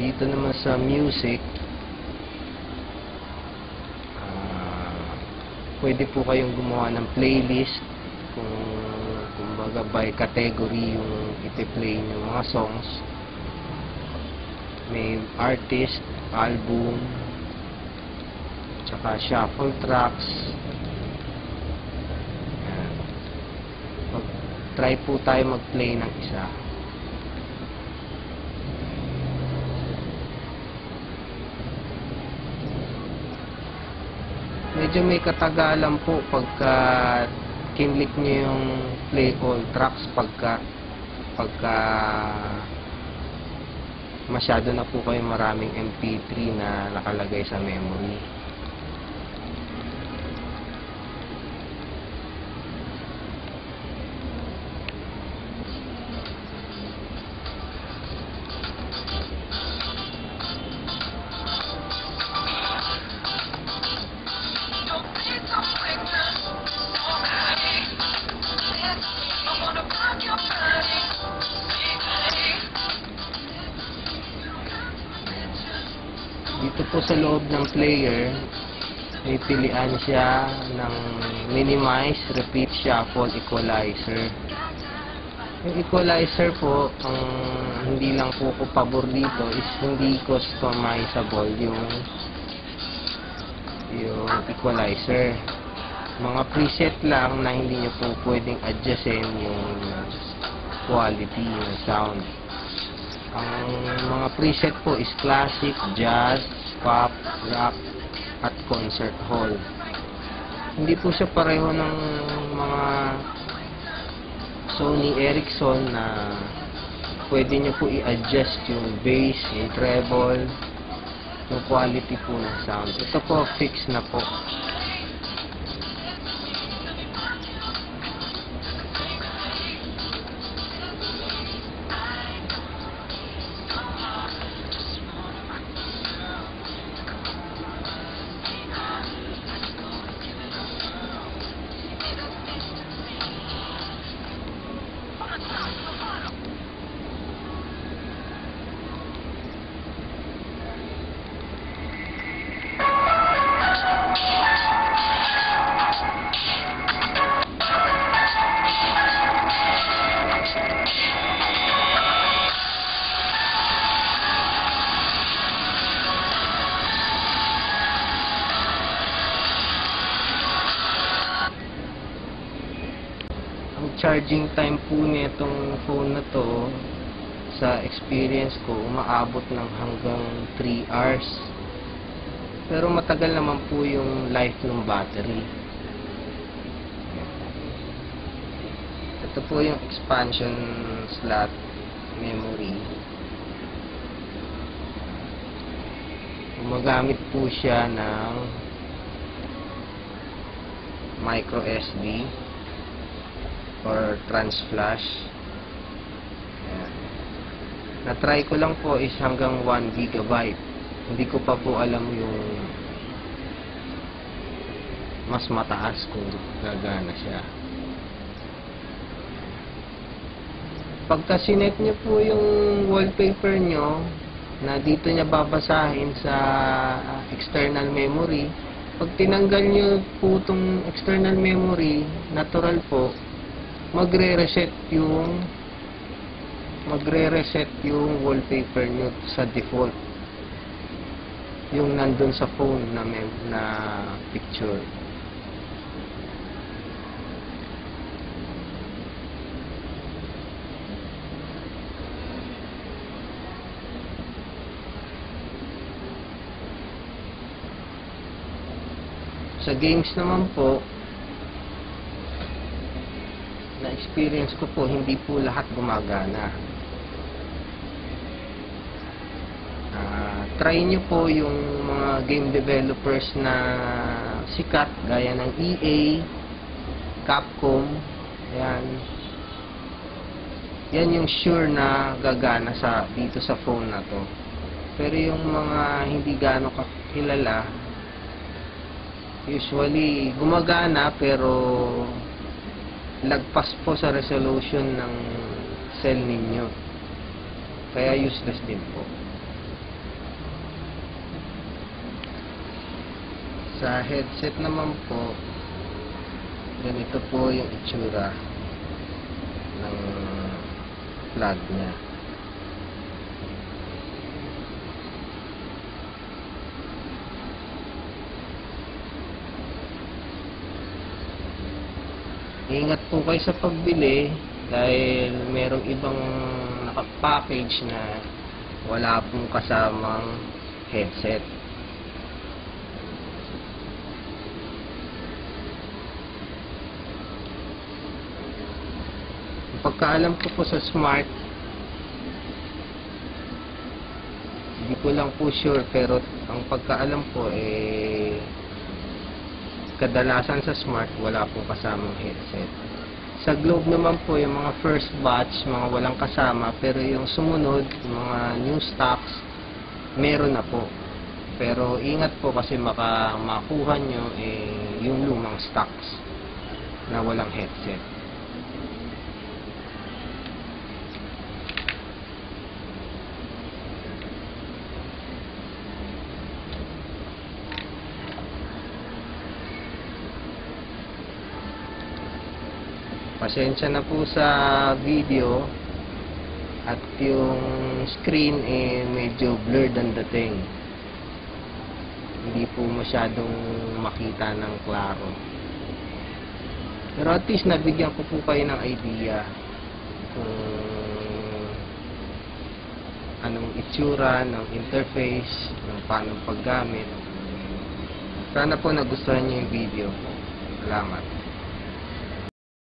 Dito naman sa music, pwede po kayong gumawa ng playlist kung kumbaga by category yung iti-play nyo mga songs. May artist, album, tsaka shuffle tracks. Try po tayo mag-play ng isa. Medyo may katagalan po pagka kinlik nyo yung play all tracks, pagka masyado na po kayo maraming MP3 na nakalagay sa memory. Dito po sa loob ng player, may pilian siya ng minimize, repeat, shuffle, equalizer. Yung equalizer po, ang hindi lang po ko pabor dito is hindi customizable yung equalizer. Mga preset lang na hindi nyo po pwedeng adjustin yung quality ng sound. Ang mga preset po is classic, jazz, pop, rock, at concert hall. Hindi po siya pareho ng mga Sony Ericsson na pwede nyo po i-adjust yung bass, yung treble, yung quality po ng sound. Ito po, fix na po. Charging time po nitong phone na to, sa experience ko, umaabot ng hanggang 3 hours. Pero matagal naman po yung life ng battery. Ito po yung expansion slot memory. Gumagamit po siya ng micro SD or transflash. Na-try ko lang po is hanggang 1 GB. Hindi ko pa po alam yung mas mataas kung gagana siya. Pagka sinet nyo po yung wallpaper nyo na dito niya babasahin sa external memory, pag tinanggal nyo po itong external memory, natural po, magre-reset yung wallpaper nyo sa default, yung nandun sa phone na picture. Sa games naman po, na-experience ko po, hindi po lahat gumagana. Try nyo po yung mga game developers na sikat, gaya ng EA, Capcom, yan yung sure na gagana dito sa phone na to. Pero yung mga hindi gaano kakilala, usually gumagana pero lagpas po sa resolution ng cell ninyo, kaya useless din po. Sa headset naman po, ganito po yung itsura ng plug niya. Ingat po kayo sa pagbili dahil merong ibang nakapackage na wala pong kasamang headset. Pagkaalam ko po sa Smart, hindi ko lang po sure, pero ang pagkaalam po kadalasan sa Smart wala pong kasamang headset. Sa Globe naman po yung mga first batch, mga walang kasama, pero yung sumunod, mga new stocks, meron na po. Pero ingat po kasi makuha nyo yung lumang stocks na walang headset. Pasensya na po sa video at yung screen medyo blurred ang dating. Hindi po masyadong makita ng klaro. Pero at least nabigyan ko po kayo ng idea kung anong itsura ng interface, ng paano paggamit. Sana po nagustuhan niyo yung video. Salamat.